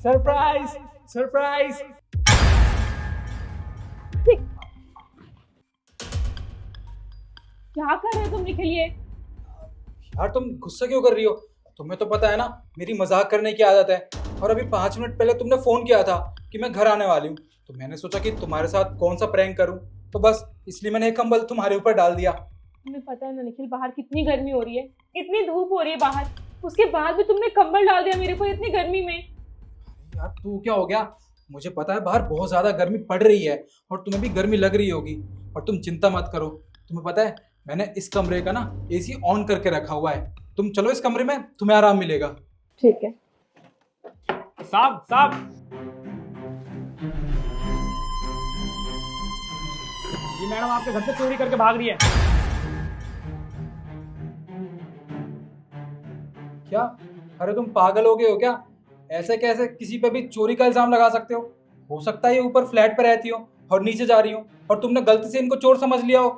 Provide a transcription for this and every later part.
Surprise surprise. क्या कर रहे हो तुम निखिल ये? यार तुम गुस्सा क्यों कर रही हो? तुम्हें तो पता है ना मेरी मजाक करने की आदत है। और अभी 5 मिनट पहले तुमने फोन किया था कि मैं घर आने वाली हूँ, तो मैंने सोचा कि तुम्हारे साथ कौन सा प्रैंक करूँ, तो बस इसलिए मैंने एक कंबल तुम्हारे ऊपर डाल दिया। तुम्हें पता है ना निखिल, बाहर कितनी गर्मी हो रही है, इतनी धूप हो रही है बाहर, उसके बाद भी तुमने कंबल डाल दिया मेरे को इतनी गर्मी में। यार तू क्या हो गया? मुझे पता है बाहर बहुत ज्यादा गर्मी पड़ रही है और तुम्हें भी गर्मी लग रही होगी, और तुम चिंता मत करो। तुम्हें पता है मैंने इस कमरे का ना एसी ऑन करके रखा हुआ है। तुम चलो इस कमरे में, तुम्हें आराम मिलेगा। ठीक है। साहब साहब, ये मैडम आपके घर से चोरी करके भाग रही है। क्या? अरे तुम पागल हो गए हो क्या? ऐसे कैसे किसी पे भी चोरी का इल्जाम लगा सकते हो सकता है ये ऊपर फ्लैट पे रहती हो और नीचे जा रही हो और तुमने गलती से इनको चोर समझ लिया हो।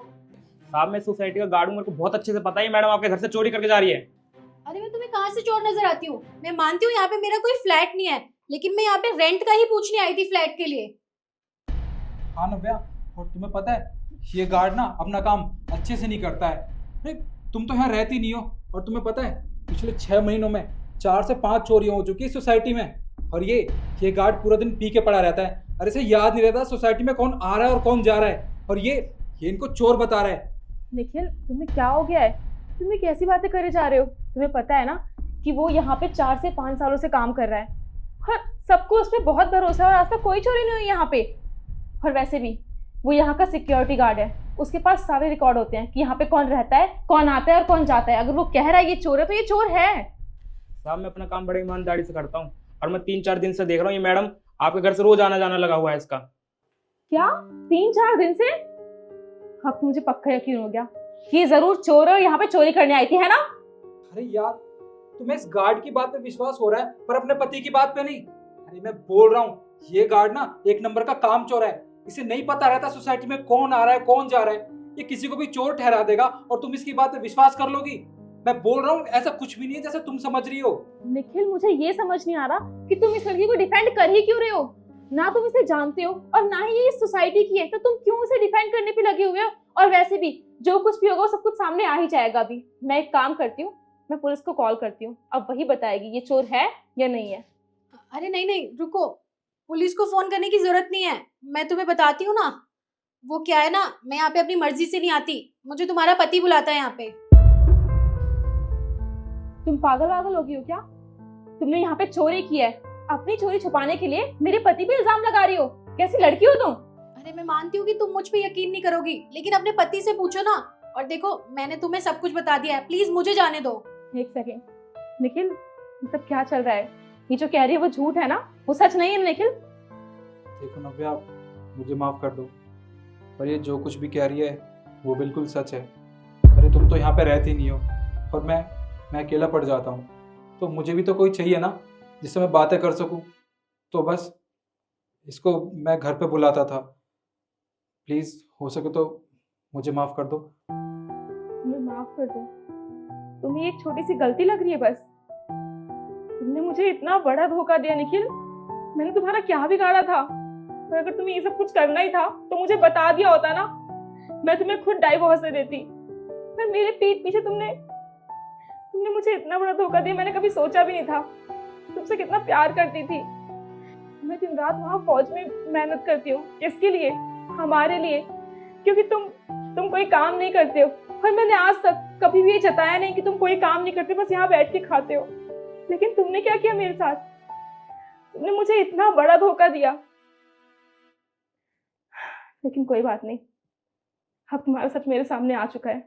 साहब मैं सोसाइटी का गार्ड हूँ, मेरे को बहुत अच्छे से पता है मैडम आपके घर से चोरी करके जा रही है। अरे मैं तुम्हें कहाँ से चोर नजर आती हूँ? मैं मानती हूँ यहाँ पे मेरा कोई फ्लैट नहीं है, लेकिन मैं यहाँ पे रेंट का ही पूछने आई थी फ्लैट के लिए। हाँ नव्या, और तुम्हें पता है ये गार्ड ना अपना काम अच्छे से नहीं करता है। अरे तुम तो यहाँ रहती नहीं हो, और तुम्हें पता है पिछले 6 महीनों में 4 से 5 चोरियां हो चुकी है सोसाइटी में। और ये गार्ड पूरा दिन पी के पड़ा रहता है। अरे इसे याद नहीं रहता सोसाइटी में कौन आ रहा है और कौन जा रहा है, और ये इनको चोर बता रहा है। निखिल तुम्हें क्या हो गया है? तुम्हें कैसी बातें करे जा रहे हो? तुम्हें पता है ना कि वो यहाँ पे 4 से 5 सालों से काम कर रहा है और सबको उस पर बहुत भरोसा है और आज तक कोई चोरी नहीं हुई यहाँ पे। और वैसे भी वो यहाँ का सिक्योरिटी गार्ड है, उसके पास सारे रिकॉर्ड होते हैं कि यहाँ पे कौन रहता है, कौन आता है और कौन जाता है। अगर वो कह रहा है ये चोर है तो ये चोर है। साहब मैं अपना काम बड़े ईमानदारी से करता हूँ, और मैं 3-4 दिन से देख रहा हूँ ये मैडम आपके घर से रोज आना जाना लगा हुआ है इसका। क्या 3-4 दिन से? अब तो मुझे पक्का यकीन हो गया कि ये जरूर चोर है और यहाँ पे चोरी करने आई थी, है ना? अरे यार तुम्हें इस गार्ड की बात पे विश्वास हो रहा है पर अपने पति की बात पे नहीं। अरे मैं बोल रहा हूँ ये गार्ड ना एक नंबर का काम चोर है। इसे नहीं पता रहता सोसाइटी में कौन आ रहा है कौन जा रहा है, ये किसी को भी चोर ठहरा देगा और तुम इसकी बात पे विश्वास कर लोगी। मैं बोल रहा हूँ ऐसा कुछ भी नहीं है जैसा तुम समझ रही हो। निखिल मुझे ये समझ नहीं आ रहा कि तुम इस लड़की को डिफेंड कर ही क्यों रहे हो। ना तुम इसे जानते हो और ना ही ये इस सोसाइटी की है, तो तुम क्यों इसे डिफेंड करने पे लगे हुए हो? और वैसे भी जो कुछ भी होगा वो सब कुछ सामने आ ही जाएगा। अभी मैं एक काम करती हूँ, मैं पुलिस को कॉल करती हूँ, अब वही बताएगी ये चोर है या नहीं है। अरे नहीं नहीं रुको, पुलिस को फोन करने की जरूरत नहीं है, मैं तुम्हें बताती हूँ ना। वो क्या है ना, मैं यहाँ पे अपनी मर्जी से नहीं आती, मुझे तुम्हारा पति बुलाता है यहाँ पे। तुम पागल वागल हो गई हो क्या? तुमने यहाँ पे चोरी की है, अपनी चोरी छुपाने के लिए मेरे पति पे इल्जाम लगा रही हो। कैसी लड़की हो तुम? अरे मैं मानती हूँ कि तुम मुझ पे यकीन नहीं करोगी, लेकिन अपने पति से पूछो ना। और देखो मैंने तुम्हें सब कुछ बता दिया है, प्लीज मुझे जाने दो। एक सेकेंड निखिल, ये सब क्या चल रहा है? ये जो कह रही है वो झूठ है ना, वो सच नहीं है निखिल? देखो नव्या, मुझे माफ कर दो, पर ये जो कुछ भी कह रही है वो बिल्कुल सच है। अरे तुम तो यहाँ पे रहती नहीं हो और मैं अकेला पड़ जाता हूँ, तो मुझे भी तो कोई चाहिए ना जिससे मैं बातें कर सकूँ। तो बस इसको मैं घर पे बुलाता था। प्लीज़ हो सके तो मुझे माफ़ कर दो। तुम्हें माफ कर दो? तुम्हें एक छोटी सी गलती लग रही है बस? तुमने मुझे इतना बड़ा धोखा दिया निखिल। मैंने तुम्हारा क्या बिगाड़ा था? और अगर तुम्हें ये सब कुछ करना ही था तो मुझे बता दिया होता ना, मैं तुम्हें खुद डाइवोर्स दे देती। पर मेरे पीठ पीछे तुमने मुझे इतना बड़ा धोखा दिया, मैंने कभी सोचा भी नहीं था। तुमसे कितना प्यार करती थी मैं, दिन रात वहाँ फौज में मेहनत करती हूँ इसके लिए, हमारे लिए, क्योंकि तुम कोई काम नहीं करते हो। और मैंने आज तक कभी भी ये जताया नहीं कि तुम कोई काम नहीं करते, बस यहाँ बैठ के खाते हो। लेकिन तुमने क्या किया मेरे साथ? तुमने मुझे इतना बड़ा धोखा दिया। लेकिन कोई बात नहीं, अब तुम्हारा सच मेरे सामने आ चुका है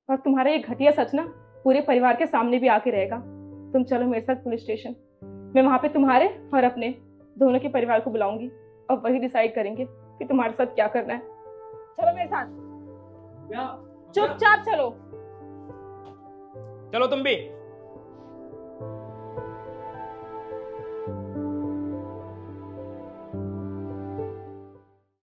और तुम्हारा ये घटिया सच ना पूरे परिवार के सामने भी आके रहेगा। तुम चलो मेरे साथ पुलिस स्टेशन, मैं वहां पे तुम्हारे और अपने दोनों के परिवार को बुलाऊंगी और वही डिसाइड करेंगे कि तुम्हारे साथ क्या करना है। चलो मेरे साथ, चुपचाप चलो। चलो तुम भी।